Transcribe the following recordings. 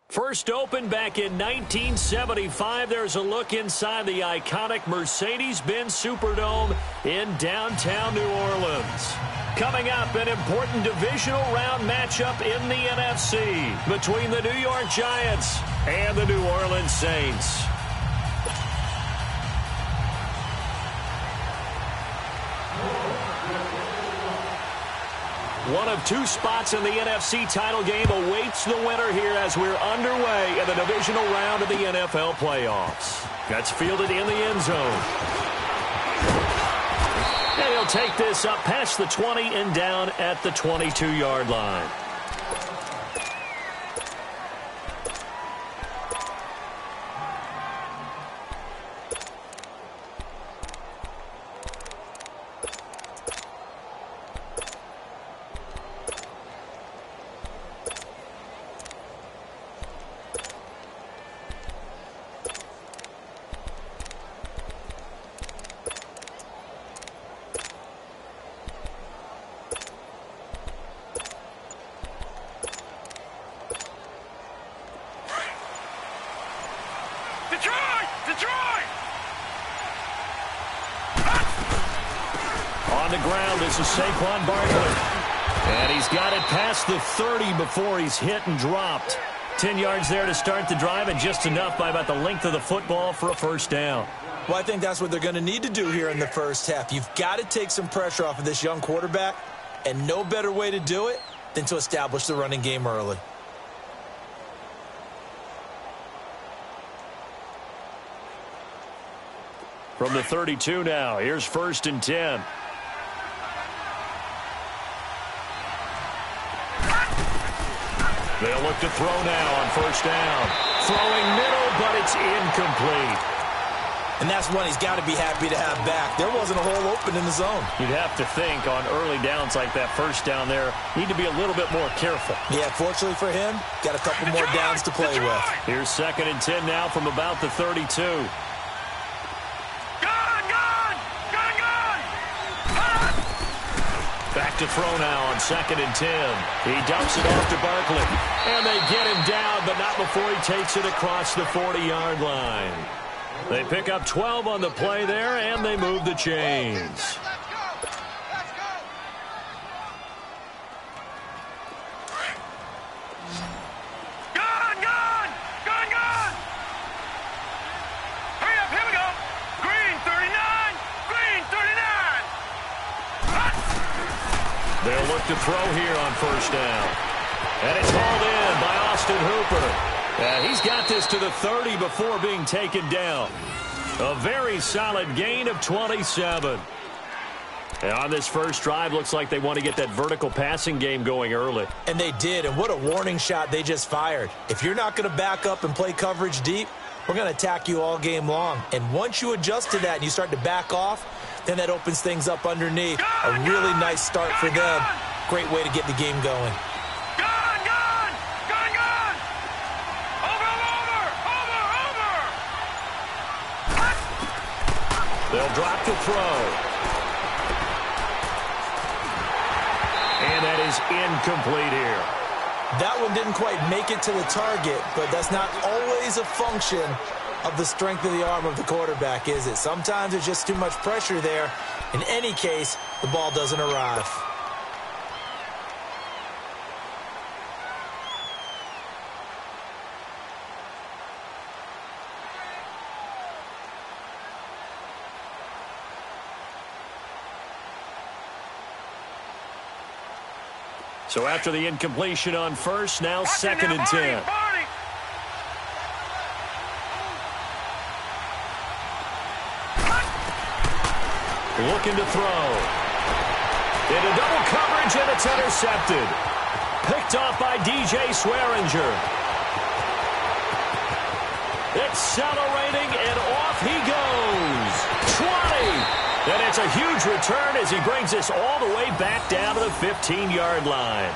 First opened back in 1975, there's a look inside the iconic Mercedes-Benz Superdome in downtown New Orleans. Coming up, an important divisional round matchup in the NFC between the New York Giants and the New Orleans Saints. One of two spots in the NFC title game awaits the winner here as we're underway in the divisional round of the NFL playoffs. That's fielded in the end zone. And he'll take this up past the 20 and down at the 22-yard line. This is Saquon Barkley. And he's got it past the 30 before he's hit and dropped. 10 yards there to start the drive, and just enough by about the length of the football for a first down. Well, I think that's what they're going to need to do here in the first half. You've got to take some pressure off of this young quarterback, and no better way to do it than to establish the running game early. From the 32 now, here's 1st and 10. They'll look to throw now on first down. Throwing middle, but it's incomplete. And that's one he's got to be happy to have back. There wasn't a hole open in the zone. You'd have to think on early downs like that first down there, need to be a little bit more careful. Yeah, fortunately for him, got a couple more downs to play with. Here's 2nd and 10 now from about the 32. Back to throw now on 2nd and 10. He dumps it off to Barkley. And they get him down, but not before he takes it across the 40-yard line. They pick up 12 on the play there, and they move the chains. They'll look to throw here on first down. And it's hauled in by Austin Hooper. And he's got this to the 30 before being taken down. A very solid gain of 27. And on this first drive, looks like they want to get that vertical passing game going early. And they did, and what a warning shot they just fired. If you're not going to back up and play coverage deep, we're going to attack you all game long. And once you adjust to that and you start to back off, then that opens things up underneath. A really nice start for them. Great way to get the game going. They'll drop the throw. And that is incomplete here. That one didn't quite make it to the target, but that's not always a function of the strength of the arm of the quarterback, is it? Sometimes there's just too much pressure there. In any case, the ball doesn't arrive. So after the incompletion on first, now 2nd and 10. Looking to throw. Into double coverage, and it's intercepted. Picked off by DJ Swearinger. Accelerating, and off he goes. 20. And it's a huge return as he brings us all the way back down to the 15-yard line.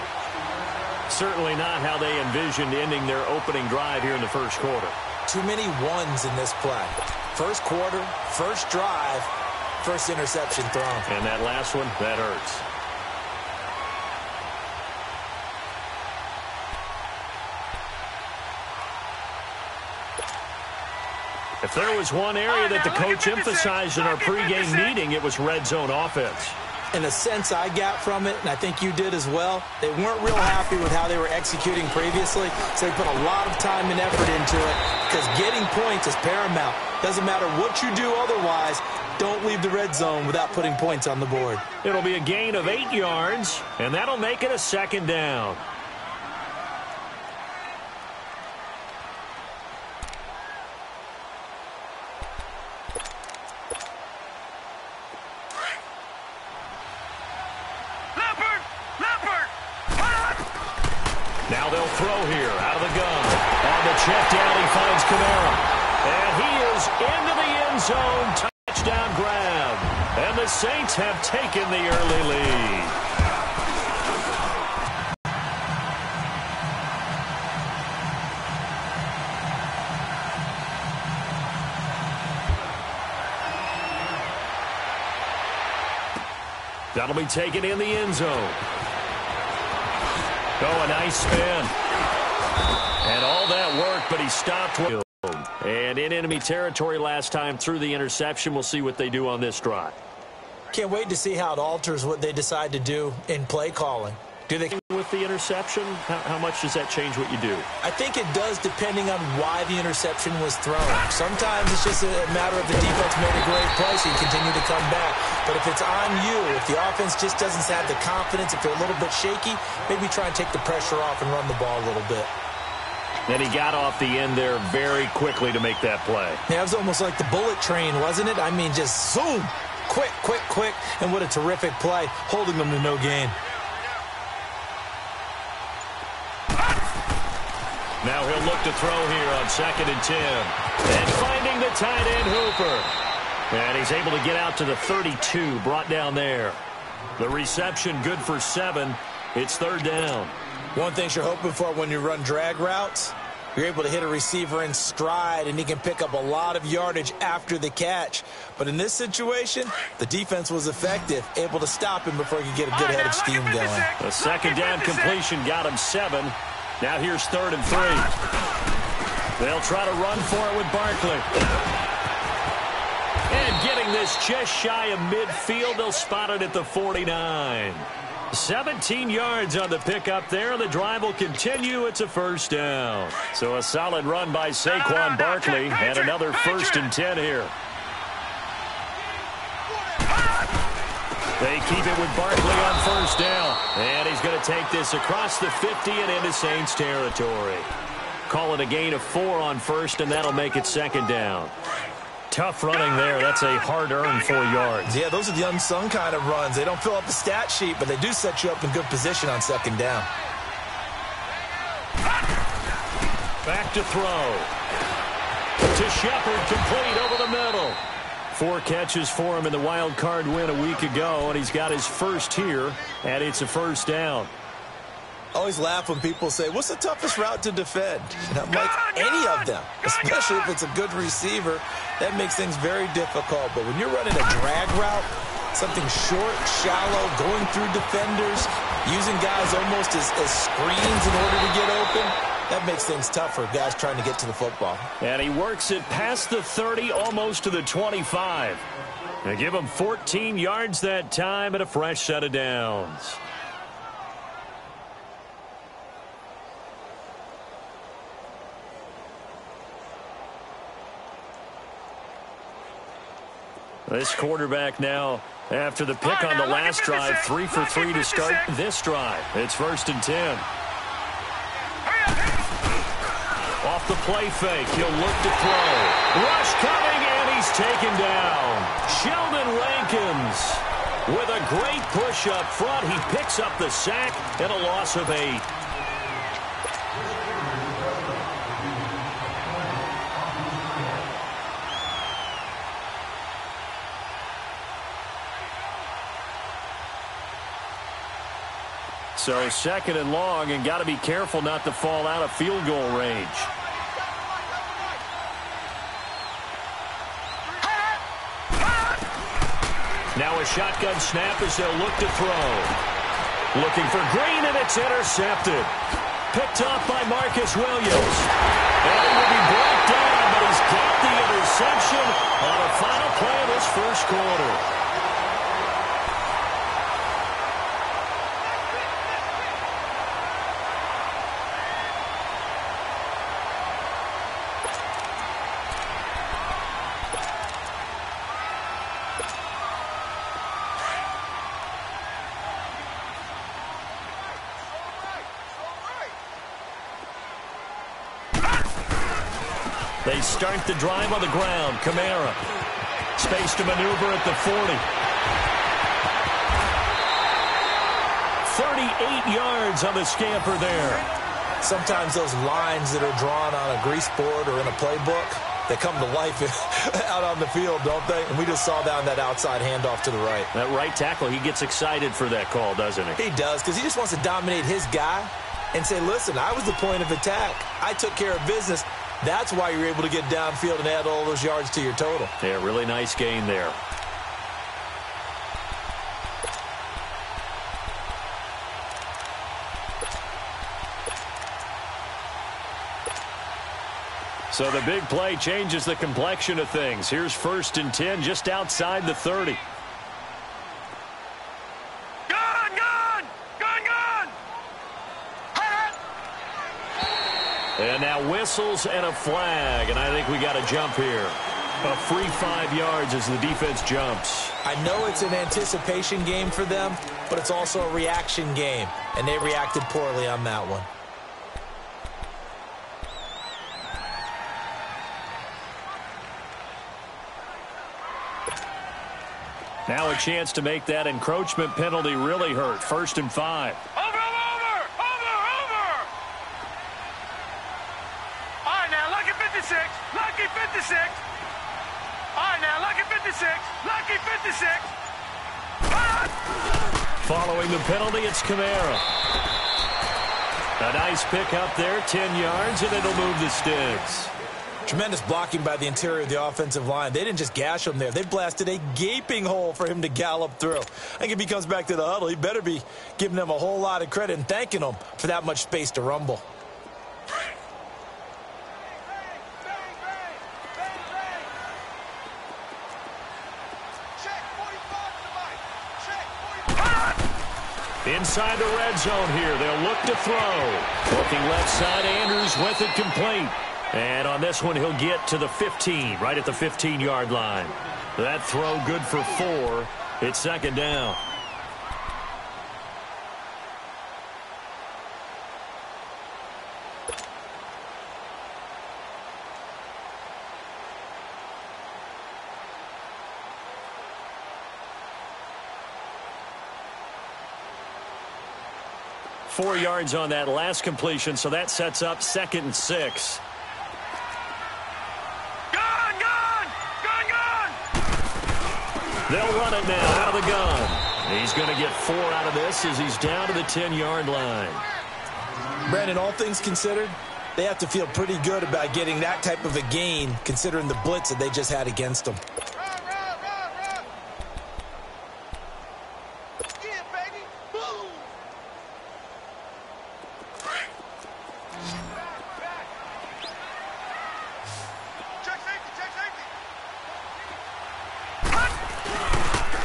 Certainly not how they envisioned ending their opening drive here in the first quarter. Too many ones in this play. First quarter, first drive, first interception thrown. And that last one, that hurts. If there was one area that the coach emphasized in our pregame meeting, it was red zone offense. In a sense I got from it, and I think you did as well, they weren't real happy with how they were executing previously, so they put a lot of time and effort into it because getting points is paramount. Doesn't matter what you do otherwise, don't leave the red zone without putting points on the board. It'll be a gain of 8 yards, and that'll make it a second down. Now they'll throw here out of the gun. On the check down, he finds Kamara. And he is into the end zone. Touchdown grab. And the Saints have taken the early lead. That'll be taken in the end zone. Oh, a nice spin. And all that work, but he stopped. And in enemy territory last time through the interception. We'll see what they do on this drive. Can't wait to see how it alters what they decide to do in play calling. Do they with the interception? How much does that change what you do? I think it does, depending on why the interception was thrown. Sometimes it's just a matter of the defense made a great play, so you continue to come back. But if it's on you, if the offense just doesn't have the confidence, if they're a little bit shaky, maybe try and take the pressure off and run the ball a little bit. Then he got off the end there very quickly to make that play. Yeah, it was almost like the bullet train, wasn't it? I mean, just zoom, quick, quick, quick, and what a terrific play, holding them to no gain. Now he'll look to throw here on 2nd and 10. And finding the tight end Hooper. And he's able to get out to the 32, brought down there. The reception good for 7. It's 3rd down. One thing you're hoping for when you run drag routes, you're able to hit a receiver in stride, and he can pick up a lot of yardage after the catch. But in this situation, the defense was effective, able to stop him before he could get a good head of steam going. A 2nd down completion got him 7. Now here's 3rd and 3. They'll try to run for it with Barkley. And getting this just shy of midfield, they'll spot it at the 49. 17 yards on the pickup there. The drive will continue. It's a 1st down. So a solid run by Saquon Barkley and another 1st and 10 here. They keep it with Barkley on 1st down. And he's going to take this across the 50 and into Saints territory. Call it a gain of 4 on 1st, and that'll make it 2nd down. Tough running there. That's a hard-earned 4 yards. Yeah, those are the unsung kind of runs. They don't fill up the stat sheet, but they do set you up in good position on 2nd down. Back to throw. To Shepard, complete over the middle. 4 catches for him in the wild card win a week ago, and he's got his first here, and it's a 1st down. I always laugh when people say, what's the toughest route to defend? And I'm like, any of them, especially if it's a good receiver. That makes things very difficult. But when you're running a drag route, something short, shallow, going through defenders, using guys almost as screens in order to get open, that makes things tough for guys trying to get to the football. And he works it past the 30, almost to the 25. They give him 14 yards that time and a fresh set of downs. This quarterback now, after the pick on the last drive, 3 for 3 to start this drive. It's 1st and 10. Off the play fake, he'll look to throw. Rush coming, and he's taken down. Sheldon Rankins with a great push up front. He picks up the sack and a loss of 8. So 2nd and long, and got to be careful not to fall out of field goal range. Now a shotgun snap as they'll look to throw. Looking for Green, and it's intercepted. picked off by Marcus Williams. And he will be brought down, but he's got the interception on the final play of this first quarter. They start the drive on the ground. Kamara. Space to maneuver at the 40. 38 yards on the scamper there. Sometimes those lines that are drawn on a grease board or in a playbook, they come to life out on the field, don't they? And we just saw down that outside handoff to the right. That right tackle, he gets excited for that call, doesn't he? He does, because he just wants to dominate his guy and say, listen, I was the point of attack. I took care of business. That's why you're able to get downfield and add all those yards to your total. Yeah, really nice gain there. So the big play changes the complexion of things. Here's 1st and 10 just outside the 30. And now whistles and a flag, and I think we got a jump here. A free 5 yards as the defense jumps. I know it's an anticipation game for them, but it's also a reaction game, and they reacted poorly on that one. Now a chance to make that encroachment penalty really hurt. 1st and 5. Lucky 56. All right, now, lucky 56. Lucky 56. Following the penalty, it's Kamara. A nice pick up there, 10 yards, and it'll move the sticks. Tremendous blocking by the interior of the offensive line. They didn't just gash him there. They blasted a gaping hole for him to gallop through. I think if he comes back to the huddle, he better be giving them a whole lot of credit and thanking them for that much space to rumble. Inside the red zone here. They'll look to throw. Looking left side, Andrews with it complete. And on this one, he'll get to the 15, right at the 15-yard line. That throw good for 4. It's 2nd down. Four yards on that last completion, so that sets up 2nd and 6. They'll run it now out of the gun. He's going to get 4 out of this as he's down to the 10-yard line. Brandon, all things considered, they have to feel pretty good about getting that type of a gain considering the blitz that they just had against them.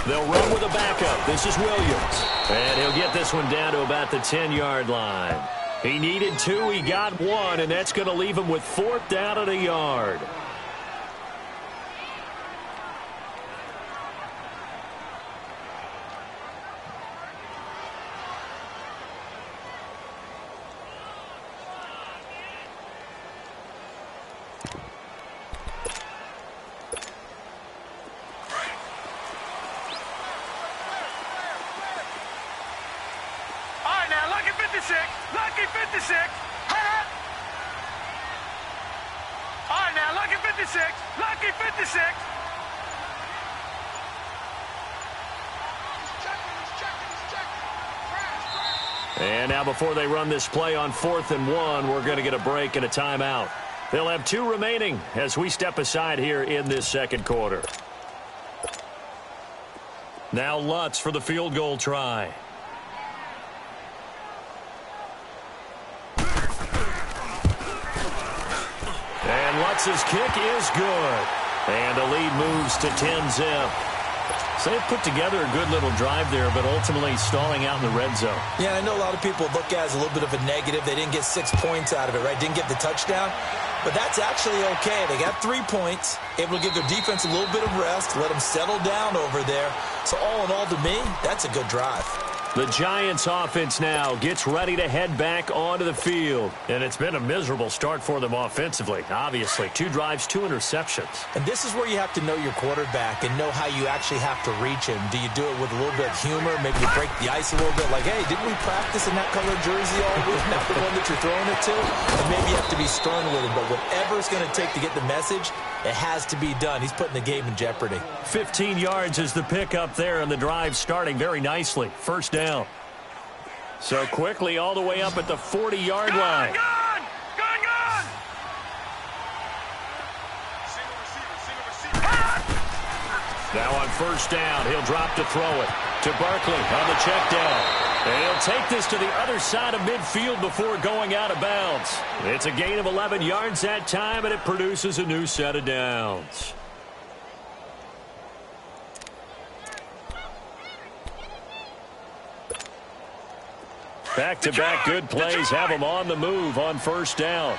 They'll run with a backup. This is Williams. And he'll get this one down to about the 10-yard line. He needed 2. He got 1, and that's going to leave him with 4th down at a yard. Lucky 56. All right, now, lucky 56. Lucky 56. And now before they run this play on 4th and 1, we're going to get a break and a timeout. They'll have 2 remaining as we step aside here in this 2nd quarter. Now Lutz for the field goal try. Makes his kick is good. And the lead moves to 10-zip. So they've put together a good little drive there, but ultimately stalling out in the red zone. Yeah, I know a lot of people look at it as a little bit of a negative. They didn't get 6 points out of it, right? Didn't get the touchdown. But that's actually okay. They got 3 points, able to give their defense a little bit of rest, let them settle down over there. So all in all, to me, that's a good drive. The Giants offense now gets ready to head back onto the field. And it's been a miserable start for them offensively. Obviously, 2 drives, 2 interceptions. And this is where you have to know your quarterback and know how you actually have to reach him. Do you do it with a little bit of humor? Maybe you break the ice a little bit like, hey, didn't we practice in that color jersey all week? Not the one that you're throwing it to? And maybe you have to be stern with him. But whatever it's going to take to get the message, it has to be done. He's putting the game in jeopardy. 15 yards is the pickup there, and the drive starting very nicely. First down. So quickly all the way up at the 40-yard line. Gone! Now on first down, he'll drop to throw it to Barkley on the check down. And he'll take this to the other side of midfield before going out of bounds. It's a gain of 11 yards that time, and it produces a new set of downs. Back-to-back good plays have them on the move on first down.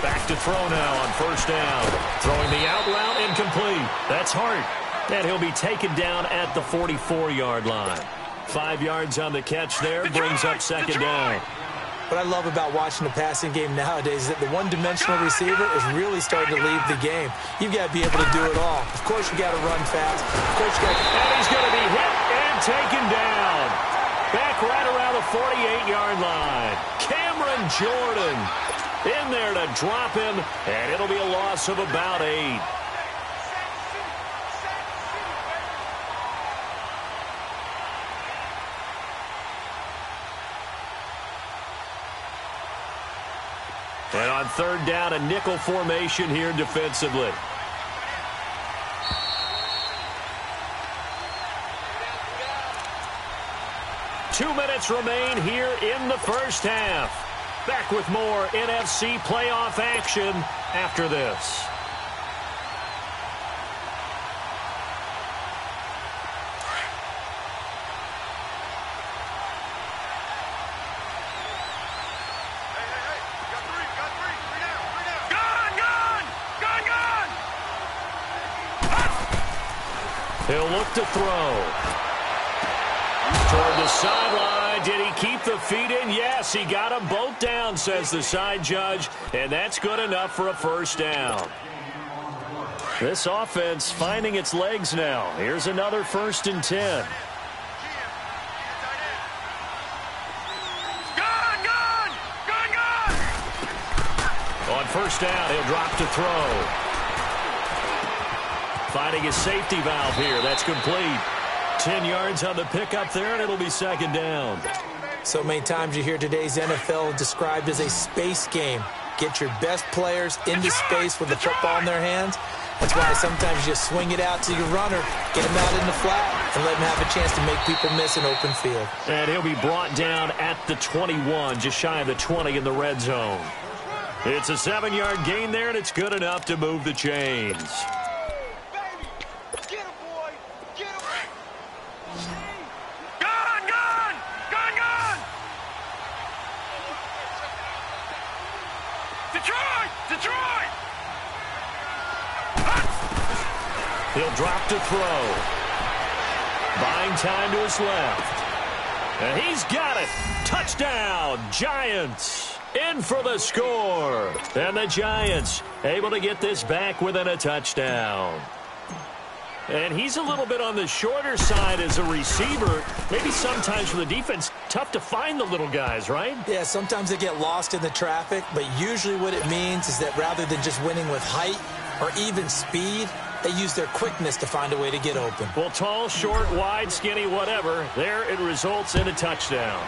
Back to throw now on first down. Throwing the out route incomplete. That's Hart. And he'll be taken down at the 44-yard line. 5 yards on the catch there. Brings up second down. What I love about watching the passing game nowadays is that the one-dimensional receiver is really starting to leave the game. You've got to be able to do it all. Of course, you got to run fast. Of course, you got to... And he's going to be hit and taken down. Back right around the 48-yard line. Cameron Jordan in there to drop him, and it'll be a loss of about 8. And on third down, a nickel formation here defensively. Two minutes remain here in the first half. Back with more NFC playoff action after this. He'll look to throw. Toward the sideline. Did he keep the feet in? Yes, he got them both down, says the side judge. And that's good enough for a first down. This offense finding its legs now. Here's another 1st and 10. On first down, he'll drop to throw. Finding his safety valve here. That's complete. 10 yards on the pickup there, and it'll be second down. So many times you hear today's NFL described as a space game. Get your best players into space with the football in their hands. That's why sometimes you just swing it out to your runner, get him out in the flat, and let him have a chance to make people miss an open field. And he'll be brought down at the 21, just shy of the 20 in the red zone. It's a 7-yard gain there, and it's good enough to move the chains. Detroit! He'll drop to throw. Buying time to his left. And he's got it. Touchdown, Giants. In for the score. And the Giants able to get this back within a touchdown. And he's a little bit on the shorter side as a receiver. Maybe sometimes for the defense, tough to find the little guys, right? Yeah, sometimes they get lost in the traffic, but usually what it means is that rather than just winning with height or even speed, they use their quickness to find a way to get open. Well, tall, short, wide, skinny, whatever, there it results in a touchdown.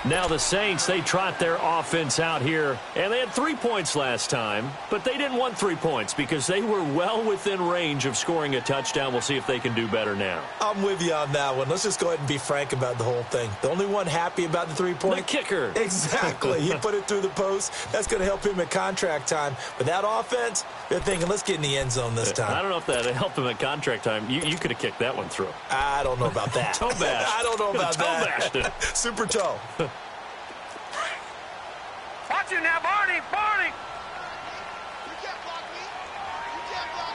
Now the Saints, they trot their offense out here, and they had 3 points last time, but they didn't want 3 points because they were well within range of scoring a touchdown. We'll see if they can do better now. I'm with you on that one. Let's just go ahead and be frank about the whole thing. The only one happy about the 3-point? The kicker. Exactly. He put it through the post. That's going to help him at contract time. But that offense, they're thinking, let's get in the end zone this time. I don't know if that helped him at contract time. You could have kicked that one through. I don't know about that. Toe bash. I don't know about that. Toe bashed it. Super toe. Watch it now, Barney! Barney! You can't block me. You can't block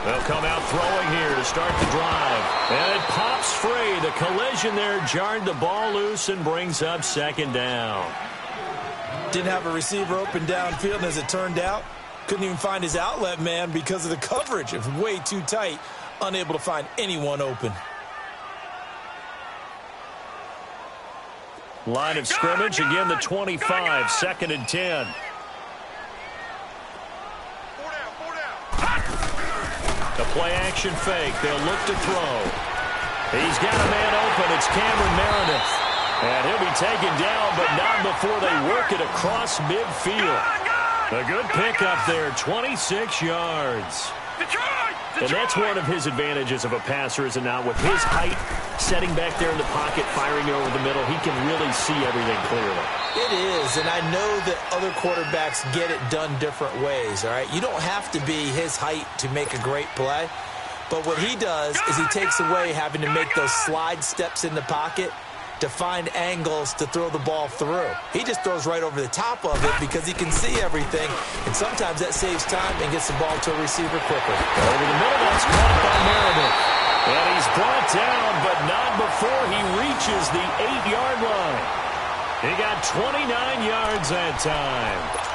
me. They'll come out throwing here to start the drive. And it pops free. The collision there jarred the ball loose and brings up second down. Didn't have a receiver open downfield, and as it turned out, couldn't even find his outlet man because of the coverage. It was way too tight, unable to find anyone open. Line of scrimmage, again the 25, 2nd and 10. 4 down. The play-action fake. They'll look to throw. He's got a man open. It's Cameron Meredith. And he'll be taken down, but not before they work it across midfield. A good pickup there, 26 yards. Detroit! And that's one of his advantages of a passer, is it not? With his height, setting back there in the pocket, firing it over the middle, he can really see everything clearly. It is, and I know that other quarterbacks get it done different ways, all right? You don't have to be his height to make a great play, but what he does is he takes away having to make those slide steps in the pocket to find angles to throw the ball through. He just throws right over the top of it because he can see everything, and sometimes that saves time and gets the ball to a receiver quicker. Over the middle, that's caught by Meredith. And he's brought down, but not before he reaches the 8-yard line. He got 29 yards that time.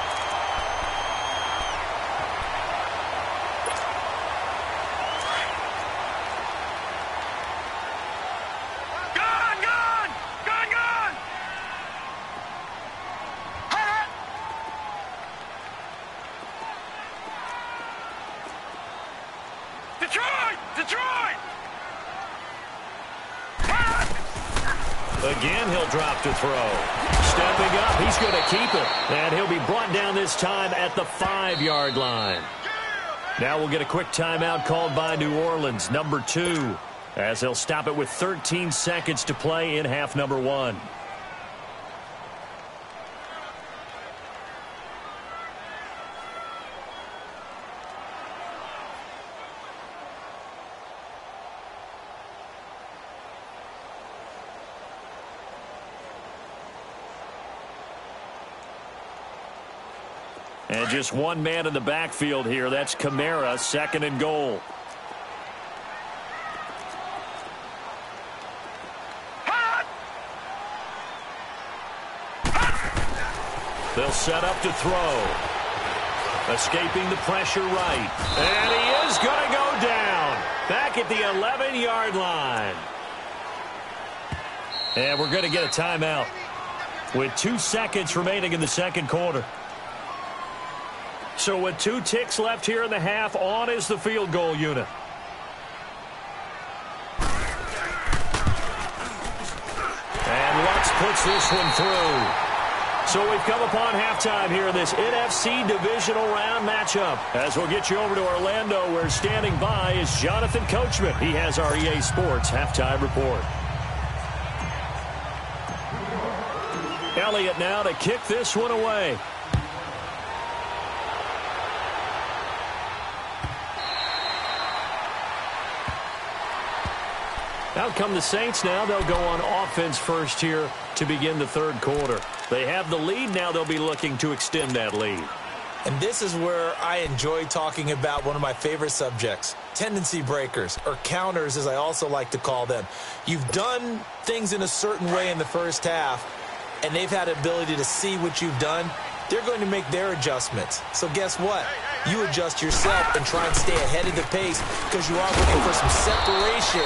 Again, he'll drop to throw. Stepping up, he's going to keep it. And he'll be brought down this time at the 5-yard line. Now we'll get a quick timeout called by New Orleans, number 2, as they'll stop it with 13 seconds to play in half number 1. And just one man in the backfield here. That's Kamara, 2nd and goal. They'll set up to throw. Escaping the pressure right. And he is going to go down. Back at the 11-yard line. And we're going to get a timeout with 2 seconds remaining in the second quarter. So with 2 ticks left here in the half, on is the field goal unit. And Lutz puts this one through. So we've come upon halftime here in this NFC divisional round matchup. As we'll get you over to Orlando, where standing by is Jonathan Coachman. He has our EA Sports halftime report. Elliott now to kick this one away. Out come the Saints now. They'll go on offense first here to begin the third quarter. They have the lead. Now they'll be looking to extend that lead. And this is where I enjoy talking about one of my favorite subjects, tendency breakers, or counters as I also like to call them. You've done things in a certain way in the first half, and they've had the ability to see what you've done. They're going to make their adjustments. So guess what? You adjust yourself and try and stay ahead of the pace because you are looking for some separation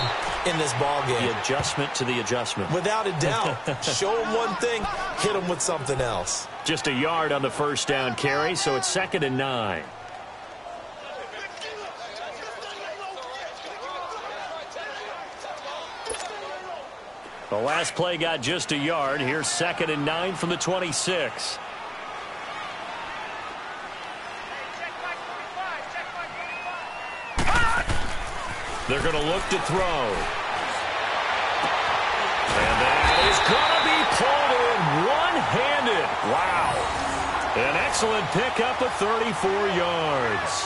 in this ball game. The adjustment to the adjustment. Without a doubt. Show them one thing, hit them with something else. Just a yard on the first down carry, so it's 2nd and 9. The last play got just a yard. Here's 2nd and 9 from the 26. They're going to look to throw. And that is going to be pulled in one-handed. Wow. An excellent pickup of 34 yards.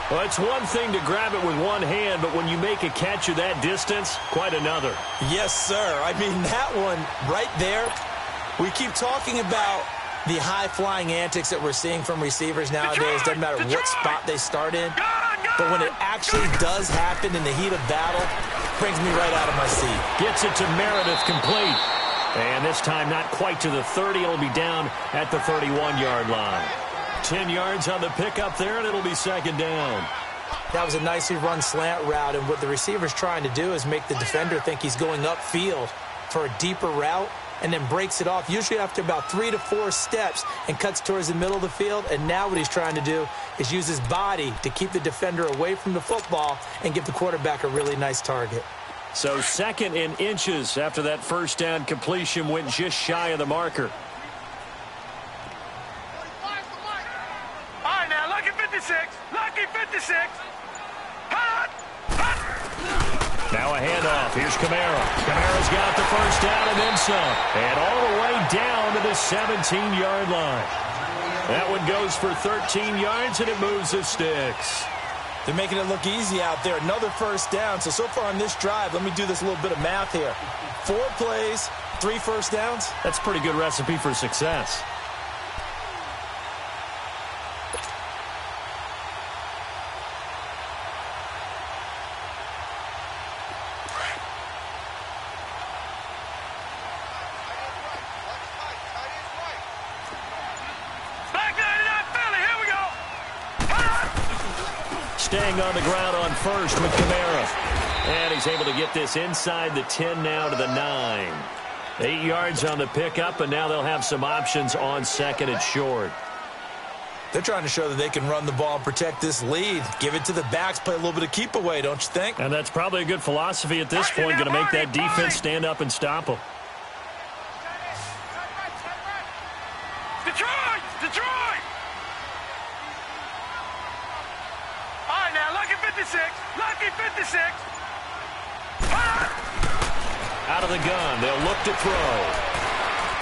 Well, it's one thing to grab it with one hand, but when you make a catch of that distance, quite another. Yes, sir. I mean, that one right there, we keep talking about the high-flying antics that we're seeing from receivers nowadays. Doesn't matter what spot they start in. But when it actually does happen in the heat of battle, brings me right out of my seat. Gets it to Meredith, complete. And this time not quite to the 30. It'll be down at the 31-yard line. 10 yards on the pickup there, and it'll be 2nd down. That was a nicely run slant route, and what the receiver's trying to do is make the defender think he's going upfield for a deeper route, and then breaks it off, usually after about 3 to 4 steps, and cuts towards the middle of the field. And now what he's trying to do is use his body to keep the defender away from the football and give the quarterback a really nice target. So 2nd and inches after that first down completion went just shy of the marker. All right, now, lucky 56. Lucky 56. Hot! Now a handoff. Here's Kamara. Kamara's got the first down and then some. And all the way down to the 17-yard line. That one goes for 13 yards, and it moves the sticks. They're making it look easy out there. Another first down. So far on this drive, let me do this little bit of math here. 4 plays, 3 first downs. That's a pretty good recipe for success. Staying on the ground on first with Kamara. And he's able to get this inside the 10 now to the 9. 8 yards on the pickup, and now they'll have some options on 2nd and short. They're trying to show that they can run the ball and protect this lead. Give it to the backs, play a little bit of keep away, don't you think? And that's probably a good philosophy at this point, going to make that defense stand up and stop them. Detroit! Detroit! All right, now, lucky 56. Lucky 56. Hot! Out of the gun, they'll look to throw.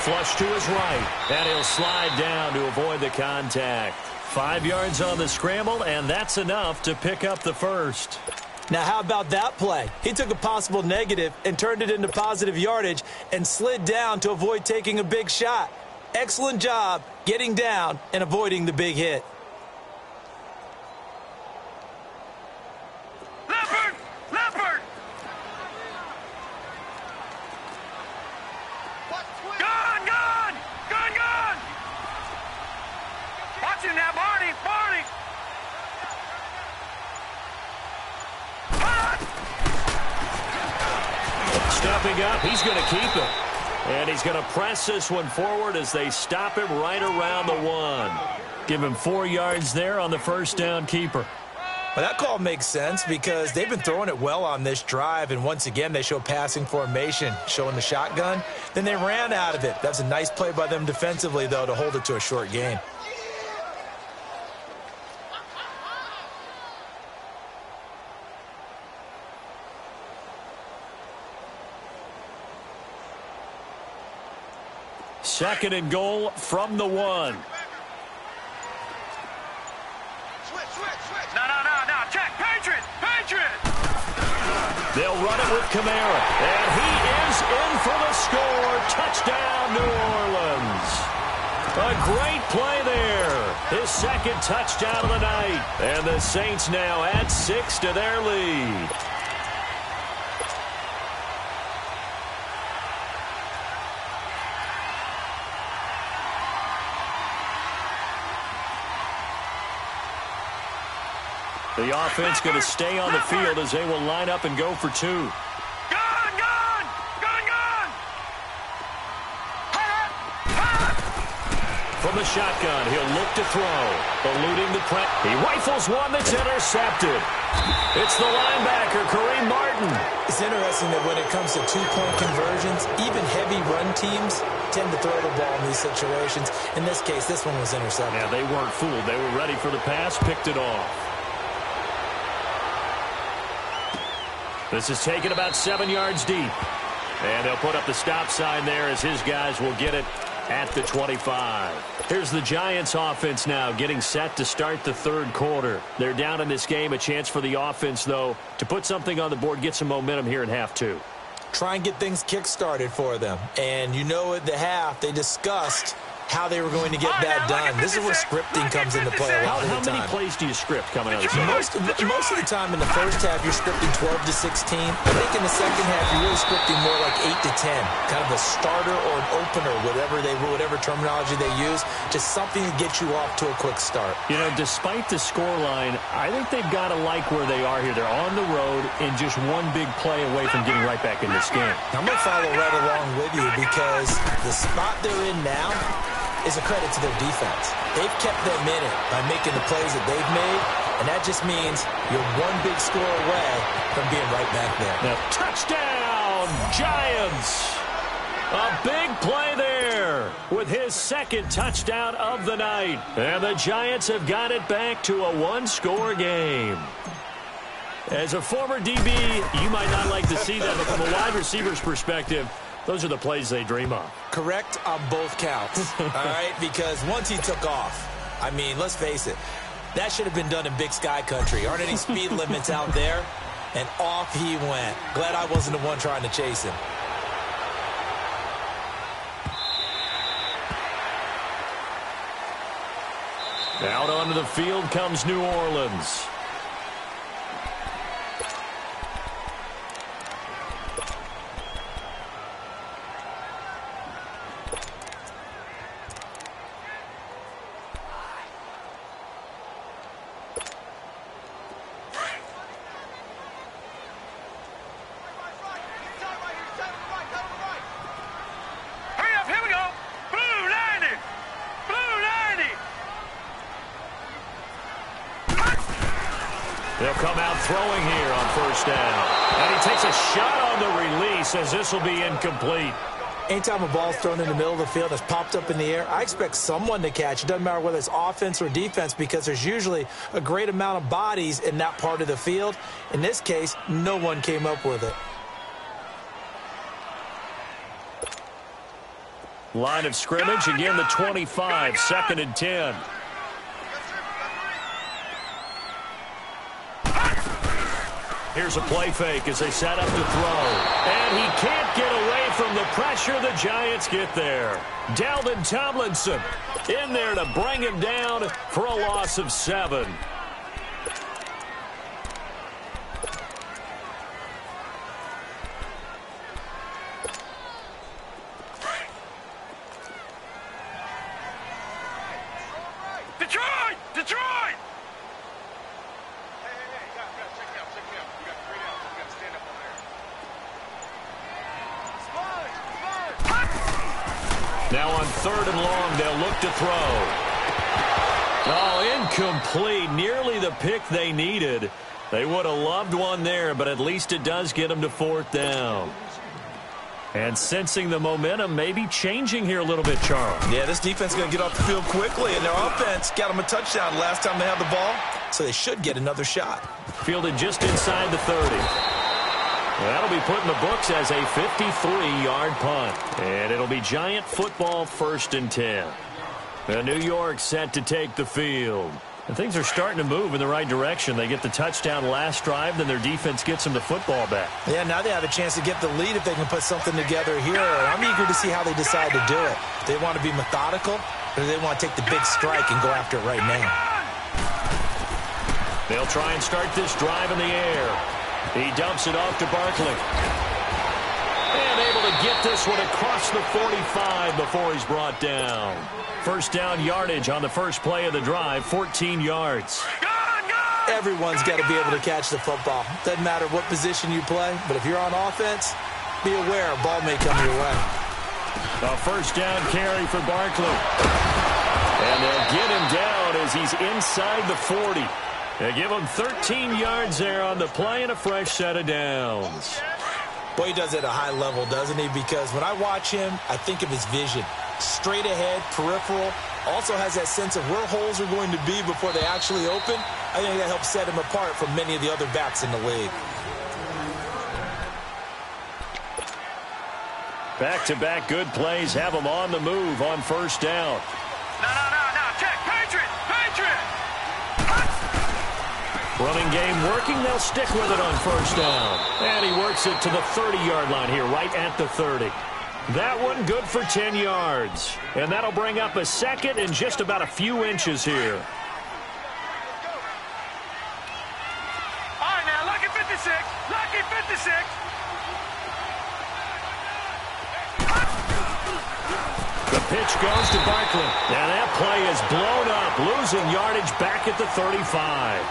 Flush to his right, and he'll slide down to avoid the contact. 5 yards on the scramble, and that's enough to pick up the first. Now, how about that play? He took a possible negative and turned it into positive yardage and slid down to avoid taking a big shot. Excellent job getting down and avoiding the big hit. Leopard! Leopard! Gun! Gun! Gun! Gun! Watch him now, Barney! Barney! Hot! Stepping up, he's going to keep it. And he's going to press this one forward as they stop him right around the 1. Give him 4 yards there on the first down keeper. Well, that call makes sense because they've been throwing it well on this drive, and once again they show passing formation, showing the shotgun. Then they ran out of it. That's a nice play by them defensively, though, to hold it to a short gain. Second and goal from the 1. No. Check. Patriot. Patriot. They'll run it with Kamara. And he is in for the score. Touchdown, New Orleans. A great play there. His second touchdown of the night. And the Saints now add 6 to their lead. The offense going to stay on the field as they will line up and go for 2. Gun! Gun! Gun! Gun! from the shotgun. He'll look to throw. Eluding the press. He rifles one that's intercepted. It's the linebacker, Kareem Martin. It's interesting that when it comes to two-point conversions, even heavy run teams tend to throw the ball in these situations. In this case, this one was intercepted. Yeah, they weren't fooled. They were ready for the pass, picked it off. This is taken about 7 yards deep. And they'll put up the stop sign there as his guys will get it at the 25. Here's the Giants offense now getting set to start the third quarter. They're down in this game. A chance for the offense, though, to put something on the board, get some momentum here in half two. Try and get things kick-started for them. And you know at the half, they discussed how they were going to get that done. This is where scripting comes into play a lot of the time. How many plays do you script coming out of the second? Most of the time in the first half, you're scripting 12 to 16. I think in the second half, you're really scripting more like 8 to 10. Kind of a starter or an opener, whatever terminology they use. Just something to get you off to a quick start. You know, despite the scoreline, I think they've got to like where they are here. They're on the road and just one big play away from getting right back in this game. I'm going to follow right along with you because the spot they're in now is a credit to their defense. They've kept them in it by making the plays that they've made, and that just means you're one big score away from being right back there. Now, touchdown, Giants! A big play there with his second touchdown of the night. And the Giants have got it back to a one-score game. As a former DB, you might not like to see that, but from a wide receiver's perspective, those are the plays they dream of. Correct on both counts, all right? Because once he took off, I mean, let's face it, that should have been done in Big Sky Country. Aren't any speed limits out there? And off he went. Glad I wasn't the one trying to chase him. Out onto the field comes New Orleans. They'll come out throwing here on first down. And he takes a shot on the release as this will be incomplete. Anytime a ball's thrown in the middle of the field that's popped up in the air, I expect someone to catch. It doesn't matter whether it's offense or defense because there's usually a great amount of bodies in that part of the field. In this case, no one came up with it. Line of scrimmage, again the 25, 2nd and 10. Here's a play fake as they set up to throw. And he can't get away from the pressure. The Giants get there. Dalvin Tomlinson in there to bring him down for a loss of 7. Detroit! Detroit! Now on 3rd and long, they'll look to throw. Oh, incomplete. Nearly the pick they needed. They would have loved one there, but at least it does get them to 4th down. And sensing the momentum, maybe changing here a little bit, Charles. Yeah, this defense is going to get off the field quickly, and their offense got them a touchdown last time they had the ball, so they should get another shot. Fielded just inside the 30. That'll be put in the books as a 53-yard punt. And it'll be Giant football 1st and 10. And New York set to take the field. And things are starting to move in the right direction. They get the touchdown last drive, then their defense gets them the football back. Yeah, now they have a chance to get the lead if they can put something together here. I'm eager to see how they decide to do it. Do they want to be methodical, or do they want to take the big strike and go after it right now? They'll try and start this drive in the air. He dumps it off to Barkley. And able to get this one across the 45 before he's brought down. First down yardage on the first play of the drive, 14 yards. Everyone's got to be able to catch the football. Doesn't matter what position you play, but if you're on offense, be aware a ball may come your way. A first down carry for Barkley. as he's inside the 40. They give him 13 yards there on the play and a fresh set of downs. Well, he does it at a high level, doesn't he? Because when I watch him, I think of his vision. Straight ahead, peripheral. Also has that sense of where holes are going to be before they actually open. I think that helps set him apart from many of the other backs in the league. Back-to-back good plays have him on the move on first down. No. Check. Patriot. Running game working. They'll stick with it on first down. And he works it to the 30-yard line here, right at the 30. That one good for 10 yards. And that'll bring up a second and just about a few inches here. All right, now, lucky 56. Lucky 56. The pitch goes to Barkley. And that play is blown up, losing yardage back at the 35.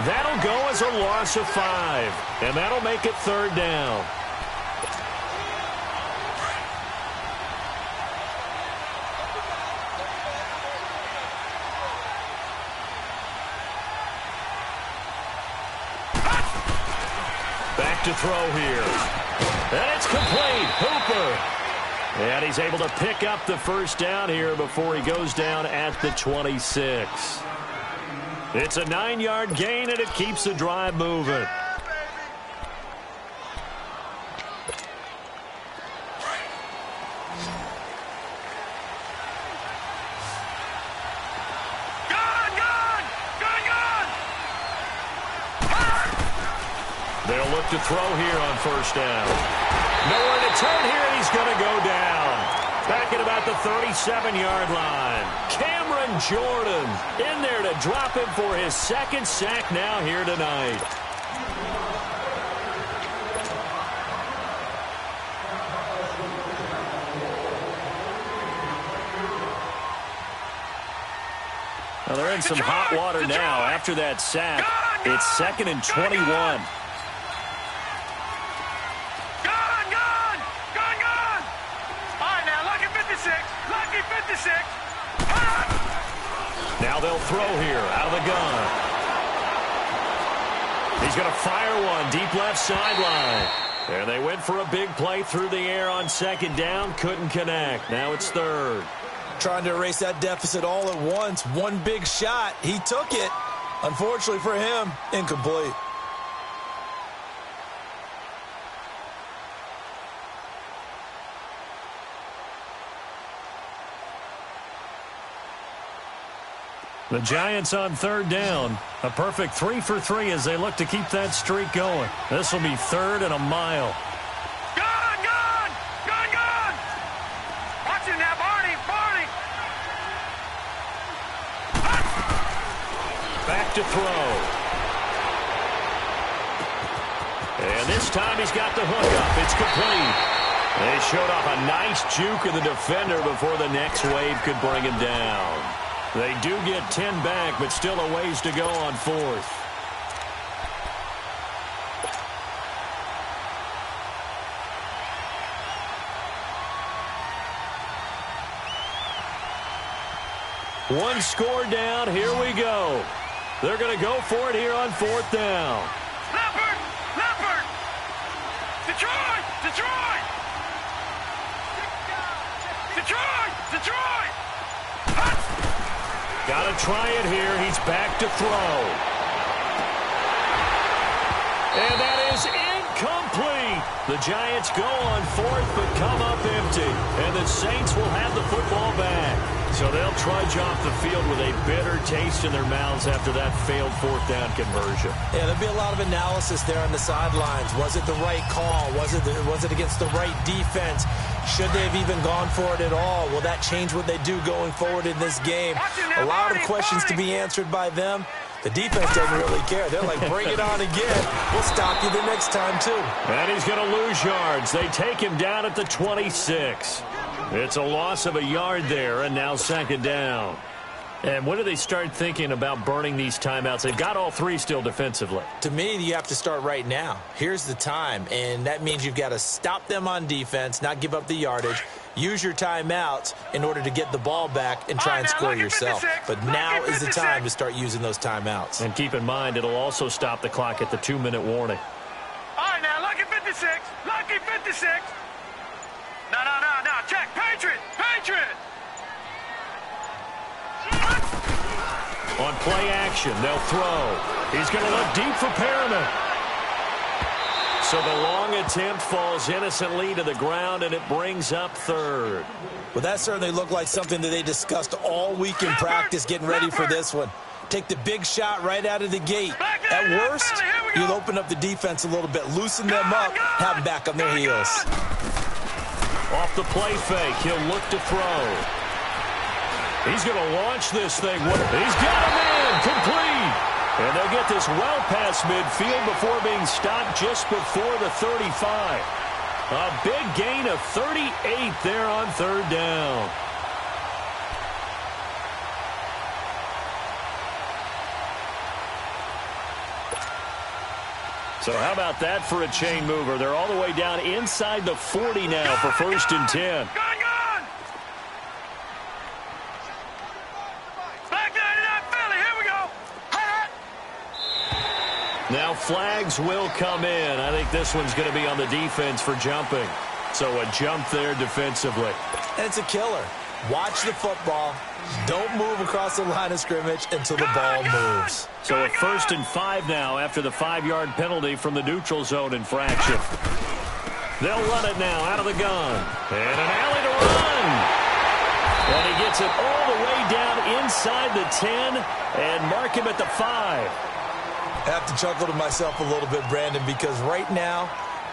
That'll go as a loss of 5. And that'll make it third down. Back to throw here. And it's complete. Hooper. And he's able to pick up the first down here before he goes down at the 26. It's a 9-yard gain, and it keeps the drive moving. They'll look to throw here on first down. Nowhere to turn here, and he's going to go down. Back at about the 37-yard line. Cameron Jordan in there to drop him for his second sack now here tonight. Well, they're in some hot water now after that sack. It's 2nd and 21. Now they'll throw here out of the gun. He's going to fire one deep left sideline. There they went for a big play through the air on second down. Couldn't connect. Now it's third. Trying to erase that deficit all at once. One big shot. He took it. Unfortunately for him, incomplete. The Giants on third down. A perfect 3 for 3 as they look to keep that streak going. This will be third and a mile. Gun! Watch it now, Barney! Back to throw. And this time he's got the hook up. It's complete. They showed off a nice juke of the defender before the next wave could bring him down. They do get 10 back, but still a ways to go on fourth. One score down. Here we go. They're going to go for it here on fourth down. Leopard! Detroit! Got to try it here. He's back to throw. And that is incomplete. The Giants go on fourth but come up empty. And the Saints will have the football back. So they'll trudge off the field with a bitter taste in their mouths after that failed fourth down conversion. Yeah, there'll be a lot of analysis there on the sidelines. Was it the right call? Was it against the right defense? Should they have even gone for it at all? Will that change what they do going forward in this game? A lot of questions to be answered by them. The defense doesn't really care. They're like, bring it on again. We'll stop you the next time, too. And he's going to lose yards. They take him down at the 26. It's a loss of a yard there, and now second down. And when do they start thinking about burning these timeouts? They've got all three still defensively. To me, you have to start right now. Here's the time, and that means you've got to stop them on defense, not give up the yardage. Use your timeouts in order to get the ball back and try and score yourself. But now is the time to start using those timeouts. And keep in mind, it'll also stop the clock at the 2-minute warning. All right, now, lucky 56. Lucky 56. No. Check. Patriot. On play action, they'll throw. He's going to look deep for Perriman. So the long attempt falls innocently to the ground, and it brings up third. Well, that certainly looked like something that they discussed all week in practice getting ready for this one. Take the big shot right out of the gate. At worst, you'll open up the defense a little bit, loosen them up, have them back on their heels. Off the play fake, he'll look to throw. He's going to launch this thing. He's got him in, complete. And they'll get this well past midfield before being stopped just before the 35. A big gain of 38 there on third down. So how about that for a chain mover? They're all the way down inside the 40 now for 1st and 10. Gone! Back 99 Philly, here we go. Now flags will come in. I think this one's going to be on the defense for jumping. So a jump there defensively. And it's a killer. Watch the football. Don't move across the line of scrimmage until the ball moves. So a 1st and 5 now after the 5-yard penalty from the neutral zone infraction. They'll run it now out of the gun. And an alley to run. And he gets it all the way down inside the 10 and mark him at the 5. I have to chuckle to myself a little bit, Brandon, because right now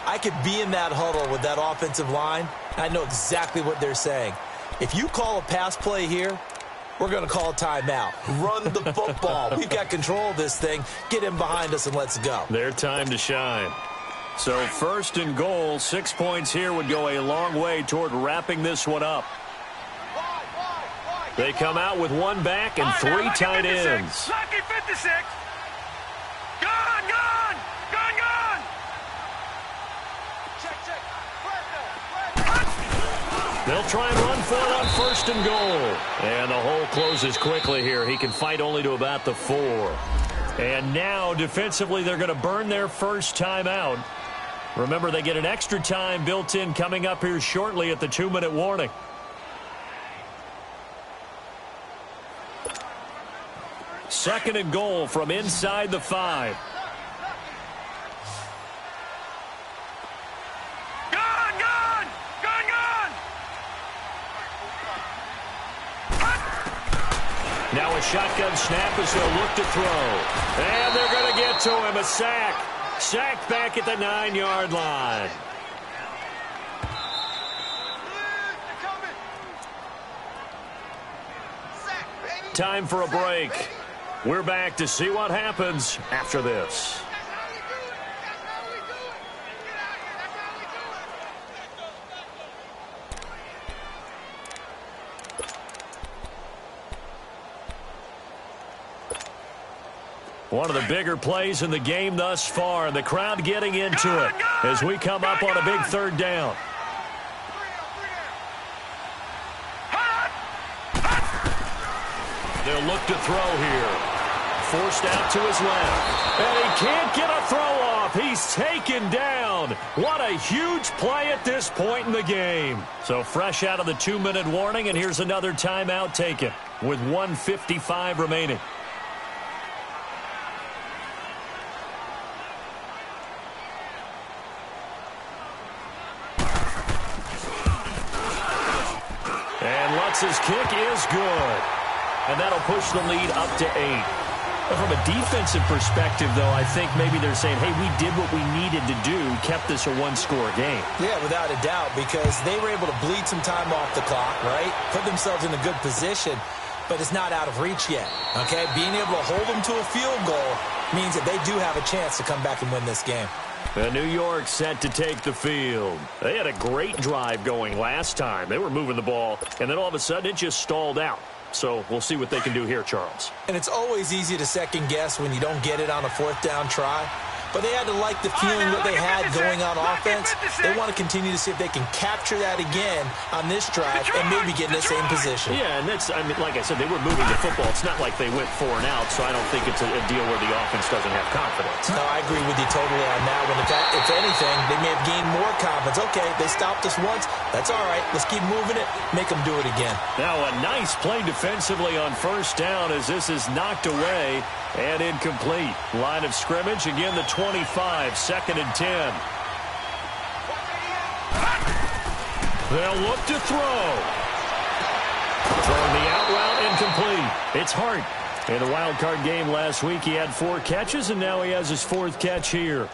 I could be in that huddle with that offensive line. I know exactly what they're saying. If you call a pass play here, we're going to call a timeout. Run the football. We've got control of this thing. Get him behind us and let's go. Their time to shine. So 1st and goal, 6 points here would go a long way toward wrapping this one up. They come out with one back and 3 tight ends. Lucky 56. Gone. Check. They'll try and run for it on 1st and goal. And the hole closes quickly here. He can fight only to about the 4. And now, defensively, they're going to burn their first time out. Remember, they get an extra time built in coming up here shortly at the 2-minute warning. Second and goal from inside the 5. Now a shotgun snap as they'll look to throw. And they're going to get to him. A sack. Sacked back at the 9-yard line. Time for a break. We're back to see what happens after this. One of the bigger plays in the game thus far, and the crowd getting into it as we come up on a big 3rd down. They'll look to throw here. Forced out to his left. And he can't get a throw off. He's taken down. What a huge play at this point in the game. So fresh out of the 2-minute warning, and here's another timeout taken with 1:55 remaining. Lutz's kick is good. And that'll push the lead up to 8. But from a defensive perspective, though, I think maybe they're saying, hey, we did what we needed to do, kept this a 1-score game. Yeah, without a doubt, because they were able to bleed some time off the clock, right? Put themselves in a good position, but it's not out of reach yet, okay? Being able to hold them to a field goal means that they do have a chance to come back and win this game. And New York set to take the field. They had a great drive going last time. They were moving the ball, and then all of a sudden it just stalled out. So we'll see what they can do here, Charles. And it's always easy to second guess when you don't get it on a 4th down try. but they had to like the feeling that they had going on offense. They want to continue to see if they can capture that again on this drive and maybe get in the same position. Yeah, and that's, I mean, like I said, they were moving the football. It's not like they went 4 and out, so I don't think it's a deal where the offense doesn't have confidence. No, I agree with you totally on that one. In fact, if anything, they may have gained more confidence. Okay, they stopped us once. That's all right. Let's keep moving it. Make them do it again. Now a nice play defensively on first down as this is knocked away and incomplete. Line of scrimmage, again the 25, 2nd and 10. They'll look to throw. Throwing the out route, incomplete. It's Hart. In the wild card game last week, he had 4 catches, and now he has his 4th catch here.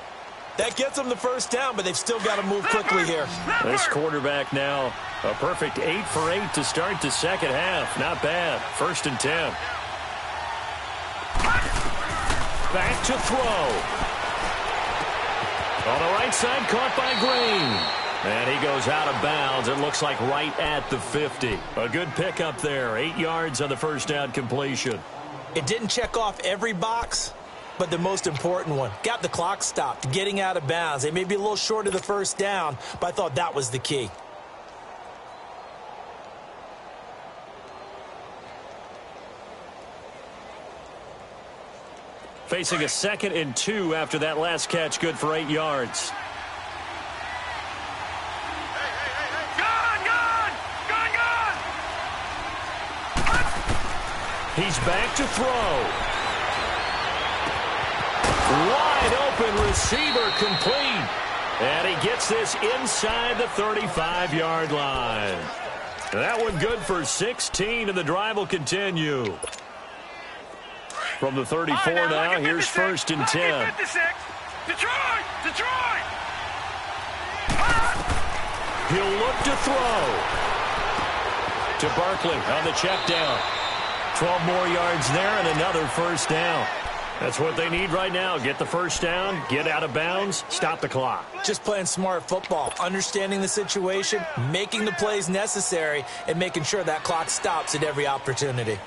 That gets them the first down, but they've still got to move quickly here. This quarterback now, a perfect 8 for 8 to start the second half. Not bad. 1st and 10. Back to throw. On the right side, caught by Green. And he goes out of bounds. It looks like right at the 50. A good pickup there. 8 yards on the first down completion. It didn't check off every box, but the most important one. Got the clock stopped, getting out of bounds. They may be a little short of the first down, but I thought that was the key. Facing a 2nd and 2 after that last catch, good for 8 yards. He's back to throw. Wide open receiver complete. And he gets this inside the 35-yard line. That one good for 16, and the drive will continue. From the 34 now, here's 1st and 10. Detroit! Detroit! He'll look to throw. To Barkley on the check down. 12 more yards there and another first down. That's what they need right now. Get the first down, get out of bounds, stop the clock. Just playing smart football, understanding the situation, making the plays necessary, and making sure that clock stops at every opportunity.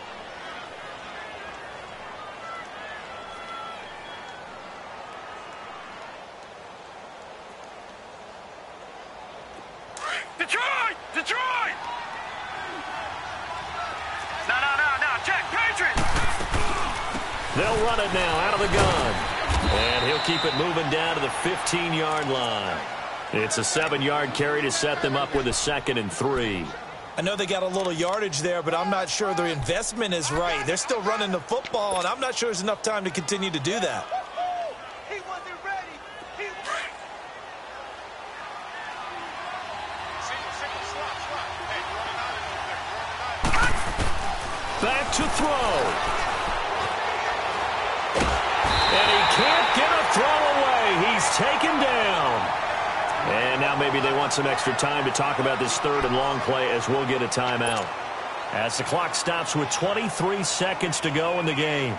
Detroit! Detroit! No, check, Patriots! They'll run it now out of the gun. And he'll keep it moving down to the 15-yard line. It's a 7-yard carry to set them up with a 2nd and 3. I know they got a little yardage there, but I'm not sure their investment is right. They're still running the football, and I'm not sure there's enough time to continue to do that. He wasn't ready. Back to throw. And he can't get a throw away. He's taken down. And now maybe they want some extra time to talk about this 3rd and long play as we'll get a timeout. As the clock stops with 23 seconds to go in the game.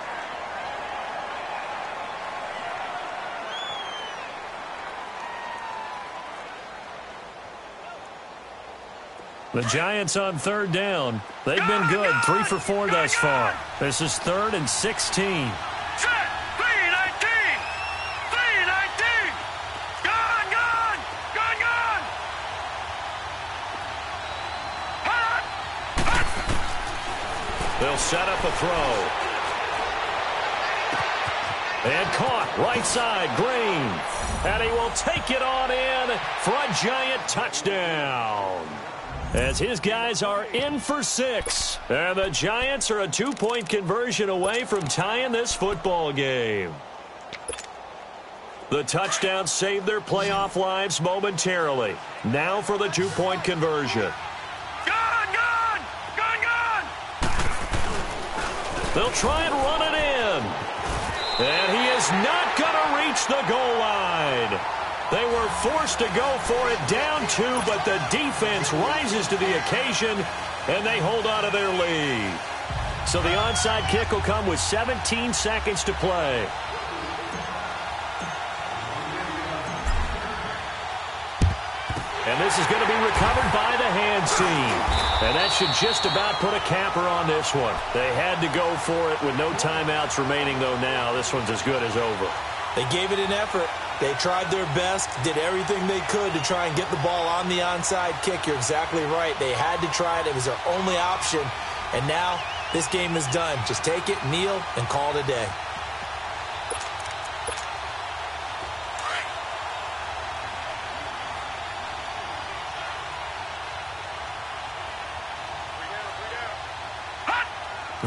The Giants on 3rd down. They've been good, 3 for 4 thus far. This is 3rd and 16. Set! 3-19! 3-19! Gone! They'll set up a throw. And caught right side, Green. And he will take it on in for a Giant touchdown. As his guys are in for 6. And the Giants are a 2-point conversion away from tying this football game. The touchdown saved their playoff lives momentarily. Now for the 2-point conversion. Gone! They'll try and run it in. And he is not going to reach the goal line. They were forced to go for it down 2, but the defense rises to the occasion, and they hold on to their lead. So the onside kick will come with 17 seconds to play. And this is going to be recovered by the hands team. And that should just about put a capper on this one. They had to go for it with no timeouts remaining, though now. This one's as good as over. They gave it an effort. They tried their best, did everything they could to try and get the ball on the onside kick. You're exactly right. They had to try it. It was their only option. And now this game is done. Just take it, kneel, and call it a day.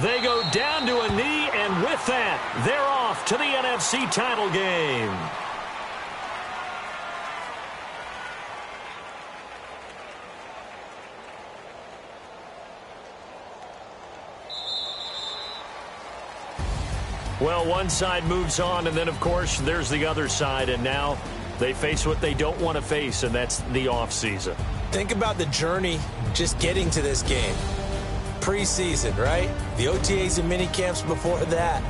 They go down to a knee, and with that, they're off to the NFC title game. Well, one side moves on, and then, of course, there's the other side, and now they face what they don't want to face, and that's the offseason. Think about the journey just getting to this game. Preseason, right? The OTAs and mini camps before that.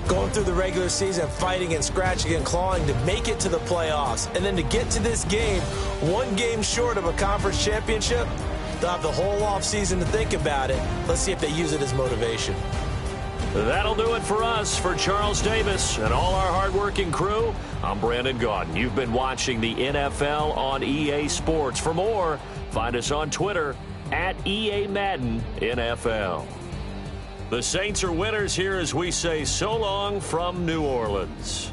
Going through the regular season, fighting and scratching and clawing to make it to the playoffs. And then to get to this game, one game short of a conference championship, they'll have the whole offseason to think about it. Let's see if they use it as motivation. That'll do it for us. For Charles Davis and all our hardworking crew, I'm Brandon Gaudin. You've been watching the NFL on EA Sports. For more, find us on Twitter at EA Madden NFL. The Saints are winners here as we say so long from New Orleans.